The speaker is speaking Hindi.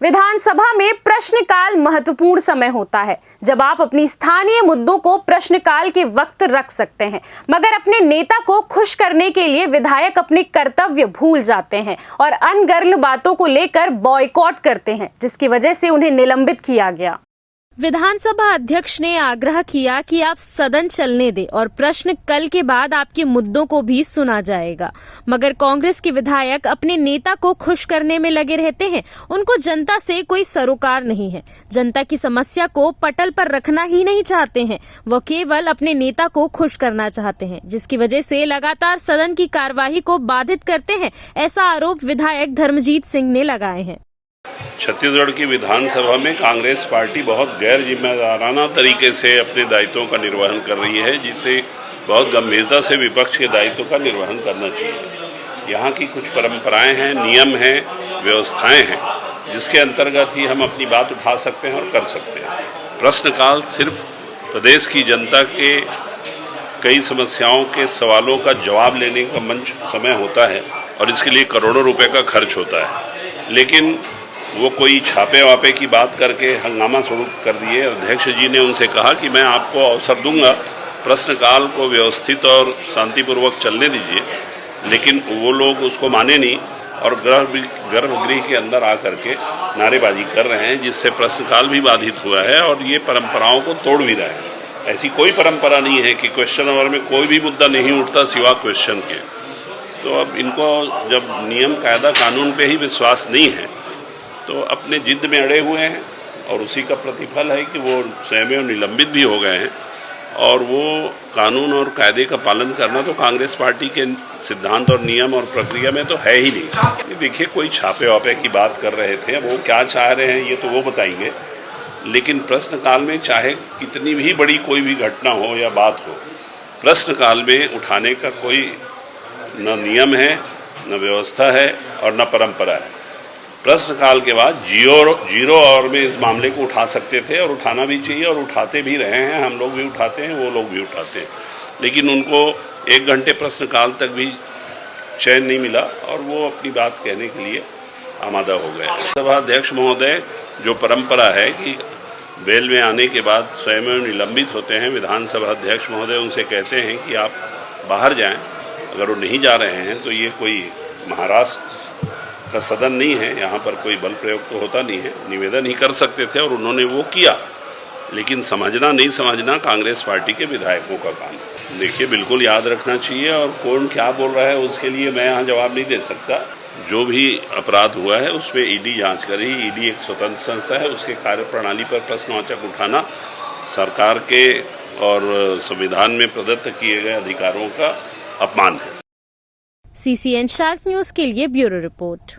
विधानसभा में प्रश्नकाल महत्वपूर्ण समय होता है जब आप अपनी स्थानीय मुद्दों को प्रश्नकाल के वक्त रख सकते हैं, मगर अपने नेता को खुश करने के लिए विधायक अपने कर्तव्य भूल जाते हैं और अनगर्ल बातों को लेकर बॉयकॉट करते हैं, जिसकी वजह से उन्हें निलंबित किया गया। विधानसभा अध्यक्ष ने आग्रह किया कि आप सदन चलने दें और प्रश्न कल के बाद आपके मुद्दों को भी सुना जाएगा, मगर कांग्रेस के विधायक अपने नेता को खुश करने में लगे रहते हैं। उनको जनता से कोई सरोकार नहीं है, जनता की समस्या को पटल पर रखना ही नहीं चाहते हैं, वो केवल अपने नेता को खुश करना चाहते हैं, जिसकी वजह से लगातार सदन की कार्यवाही को बाधित करते हैं। ऐसा आरोप विधायक धर्मजीत सिंह ने लगाए हैं। छत्तीसगढ़ की विधानसभा में कांग्रेस पार्टी बहुत गैर जिम्मेदाराना तरीके से अपने दायित्वों का निर्वहन कर रही है, जिसे बहुत गंभीरता से विपक्ष के दायित्व का निर्वहन करना चाहिए। यहाँ की कुछ परंपराएं हैं, नियम हैं, व्यवस्थाएं हैं, जिसके अंतर्गत ही हम अपनी बात उठा सकते हैं और कर सकते हैं। प्रश्नकाल सिर्फ प्रदेश की जनता के कई समस्याओं के सवालों का जवाब लेने का मंच समय होता है और इसके लिए करोड़ों रुपए का खर्च होता है, लेकिन वो कोई छापे वापे की बात करके हंगामा शुरू कर दिए। अध्यक्ष जी ने उनसे कहा कि मैं आपको अवसर दूंगा, प्रश्नकाल को व्यवस्थित और शांतिपूर्वक चलने दीजिए, लेकिन वो लोग उसको माने नहीं और गर्भगृह के अंदर आकर के नारेबाजी कर रहे हैं, जिससे प्रश्नकाल भी बाधित हुआ है और ये परंपराओं को तोड़ भी रहे हैं। ऐसी कोई परंपरा नहीं है कि क्वेश्चन आवर में कोई भी मुद्दा नहीं उठता सिवा क्वेश्चन के। तो अब इनको जब नियम कायदा कानून पे ही विश्वास नहीं है तो अपने जिद में अड़े हुए हैं और उसी का प्रतिफल है कि वो स्वयं निलंबित भी हो गए हैं। और वो कानून और कायदे का पालन करना तो कांग्रेस पार्टी के सिद्धांत और नियम और प्रक्रिया में तो है ही नहीं। देखिए, कोई छापे वापे की बात कर रहे थे, वो क्या चाह रहे हैं ये तो वो बताएंगे, लेकिन प्रश्नकाल में चाहे कितनी भी बड़ी कोई भी घटना हो या बात हो, प्रश्नकाल में उठाने का कोई न नियम है, न व्यवस्था है और न परंपरा है। प्रश्नकाल के बाद जीरो आवर में इस मामले को उठा सकते थे और उठाना भी चाहिए और उठाते भी रहे हैं। हम लोग भी उठाते हैं, वो लोग भी उठाते हैं, लेकिन उनको 1 घंटे प्रश्नकाल तक भी चैन नहीं मिला और वो अपनी बात कहने के लिए आमादा हो गए। सभा अध्यक्ष महोदय, जो परंपरा है कि बेल में आने के बाद स्वयं निलंबित होते हैं, विधानसभा अध्यक्ष महोदय उनसे कहते हैं कि आप बाहर जाएं। अगर वो नहीं जा रहे हैं तो ये कोई महाराष्ट्र का सदन नहीं है, यहाँ पर कोई बल प्रयोग तो होता नहीं है, निवेदन ही कर सकते थे और उन्होंने वो किया। लेकिन समझना नहीं समझना कांग्रेस पार्टी के विधायकों का काम है। देखिए, बिल्कुल याद रखना चाहिए और कौन क्या बोल रहा है उसके लिए मैं यहाँ जवाब नहीं दे सकता। जो भी अपराध हुआ है उसमें ईडी जांच करेगी। ईडी एक स्वतंत्र संस्था है, उसके कार्यप्रणाली पर प्रश्नवाचक उठाना सरकार के और संविधान में प्रदत्त किए गए अधिकारों का अपमान है। CCN शार्प न्यूज के लिए ब्यूरो रिपोर्ट।